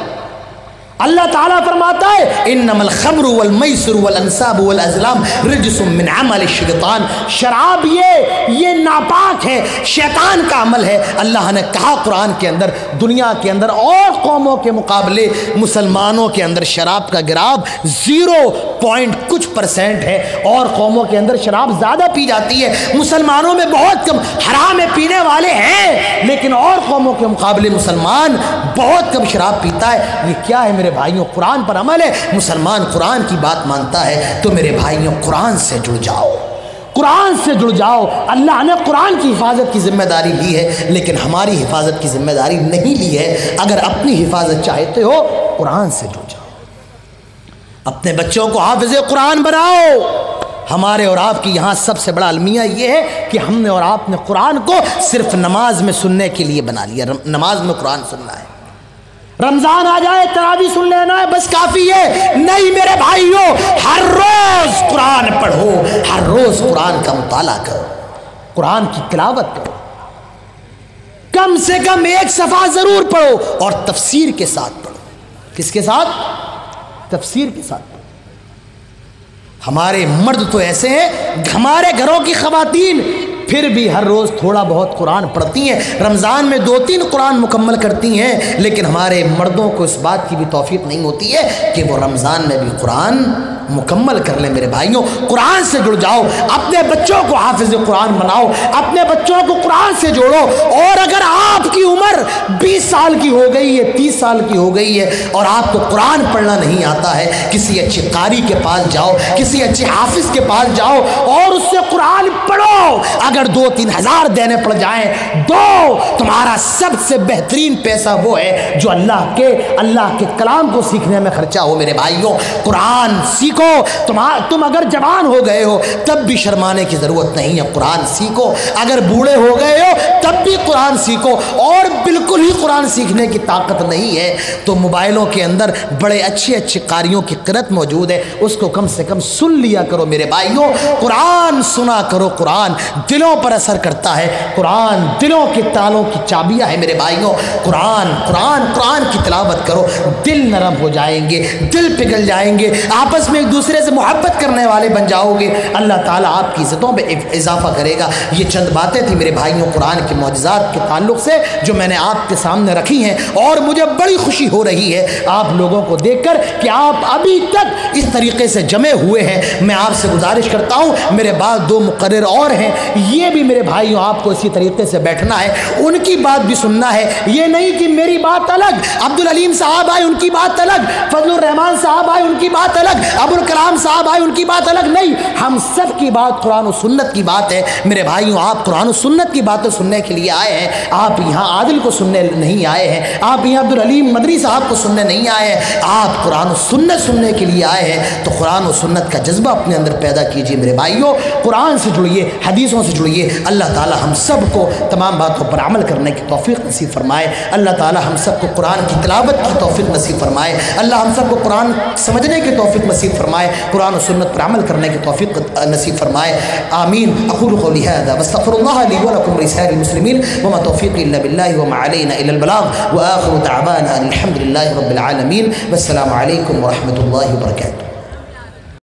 اللہ تعالیٰ فرماتا ہے انما الخمر والمیسر والانصاب والازلام رجس من عمل الشیطان، شراب یہ ناپاک ہے، شیطان کا عمل ہے۔ اللہ نے کہا قرآن کے اندر، دنیا کے اندر اور قوموں کے مقابلے مسلمانوں کے اندر شراب کا گراب 0.کچھ% ہے، اور قوموں کے اندر شراب زیادہ پی جاتی ہے، مسلمانوں میں بہت کم حرام پینے والے ہیں، لیکن اور قوموں کے مقابلے مسلمان بہت کم شراب پیتا ہے۔ یہ کیا ہے میرے بھائیوں؟ قرآن پر عمل ہے۔ مسلمان قرآن کی بات مانتا ہے تو میرے بھائیوں قرآن سے جڑ جاؤ، قرآن سے جڑ جاؤ۔ اللہ نے قرآن کی حفاظت کی ذمہ داری لی ہے، لیکن ہماری حفاظت کی ذمہ داری نہیں لی ہے۔ اگر اپنی حفاظت چاہتے ہو، قرآن سے جڑ جاؤ، اپنے بچوں کو حافظ قرآن بناؤ۔ ہمارے اور آپ کی یہاں سب سے بڑا المیہ یہ ہے کہ ہم نے اور آپ نے قرآن کو صرف نماز میں سننے کے لیے بنا لیا، نماز میں قرآن سننا ہے، رمضان آ جائے تراویح سن لینا ہے، بس کافی ہے۔ نہیں میرے بھائیوں، ہر روز قرآن پڑھو، ہر روز قرآن کا مطالعہ کرو، قرآن کی تلاوت کرو، کم سے کم 1 صفحہ ضرور پڑھو، اور تفسیر کے ساتھ پڑھو۔ کس کے ساتھ؟ تفسیر کے ساتھ پڑھو۔ ہمارے مرد تو ایسے ہیں، ہمارے گھروں کی خواتین پھر بھی ہر روز تھوڑا بہت قرآن پڑھتی ہیں، رمضان میں 2-3 قرآن مکمل کرتی ہیں، لیکن ہمارے مردوں کو اس بات کی بھی توفیق نہیں ہوتی ہے کہ وہ رمضان میں بھی قرآن مکمل کر لیں۔ میرے بھائیوں، قرآن سے جڑ جاؤ، اپنے بچوں کو حافظ قرآن بناؤ، اپنے بچوں کو قرآن سے جوڑو۔ اور اگر آپ کی عمر 20 سال کی ہو گئی ہے، 30 سال کی ہو گئی ہے، اور آپ کو قرآن پڑھنا نہیں آتا ہے، کسی اچھے قاری کے پاس جاؤ، کسی اچھے حافظ کے پاس جاؤ اور اس سے قرآن پڑھو۔ اگر 2-3 ہزار دینے پڑ جائیں، دو، تمہارا سب سے بہترین پیسہ وہ ہے جو اللہ کے کلام کو سیکھنے میں خرچہ ہو۔ میرے بھائیوں، قرآن سیکھو۔ تم اگر جوان ہو گئے ہو تب بھی شرمانے کی ضرورت نہیں ہے، قرآن سیکھو۔ اگر بوڑھے ہو گئے ہو تب بھی قرآن سیکھو، اور بالکل ہی قرآن سیکھنے کی طاقت نہیں ہے تو موبائلوں کے اندر بڑے اچھے قاریوں کی قرت موجود ہے، اس کو کم سے کم سن لیا کرو۔ میرے بھائیوں، قرآن سنا کرو، قرآن دلوں پر اثر کرتا ہے، قرآن دلوں کے تالوں کی چابیاں ہے۔ میرے بھائیوں، قرآن کی تلاوت کرو، دل نرم ہو جائیں گے، دل پگھل جائیں گے، آپس میں ایک دوسرے سے محبت کرنے والے بن جاؤ گے، اللہ تعالیٰ آپ کی عزتوں میں اضافہ کرے گا۔ یہ چند باتیں تھیں میرے بھائیوں قرآن کے معجزات کے تعلق سے جو میں نے آپ کے سامنے رکھی ہیں، اور مجھے بڑی خوشی ہو رہی ہے آپ لوگوں کو دیکھ کر کہ آپ ابھی تک اس طریقے سے جمے ہوئے ہیں۔ میں آپ سے گزارش کرتا ہوں، میرے بعد 2 مقرر اور ہیں، یہ بھی میرے بھائیوں آپ کو اسی طریقے سے بیٹھنا ہے، ان کی بات بھی سننا ہے۔ یہ نہیں کہ میری بات الگ، عبدالعلیم صاحب آئے ان کی بات الگ، فضل الرحمان صاحب آئے ان کی بات الگ، ابوالکلام صاحب آئے ان کی بات الگ، نہیں، ہم سب کی بات قرآن و سنت کی بات ہے۔ میرے بھائیوں، آپ قرآن و سنت کی باتیں سننے سننے کے لیے آئے ہیں، آپ یہاں عادل کو سننے نہیں آئے ہیں، آپ یہاں عبدالعلیم مدنی صاحب کو سننے نہیں آئے ہیں، آپ قرآن و سنت سننے کے لیے آئے ہیں۔ تو قرآن و سنت کا جذبہ اپنے اندر پیدا کیجیے میرے بھائیوں، قرآن سے جڑیے، حدیثوں سے جڑیے۔ اللہ تعالی ہم سب کو تمام باتوں پر عمل کرنے کی توفیق نصیب فرمائے، اللہ تعالی ہم سب کو قرآن کی تلاوت کی توفیق نصیب فرمائے، اللہ ہم سب کو قرآن سمجھنے کی توفیق نصیب فرمائے، قرآن و سنت پر عمل کرنے کی توفیق نصیب فرمائے، آمین۔ اقول قولی ھذا واستغفر اللہ لی ولکم ولسائر المسلمین وما توفیقی الا باللہ وما علینا الا البلاغ وآخر دعوانا الحمد للہ رب العالمین، والسلام علیکم ورحمۃ اللہ وبرکاتہ۔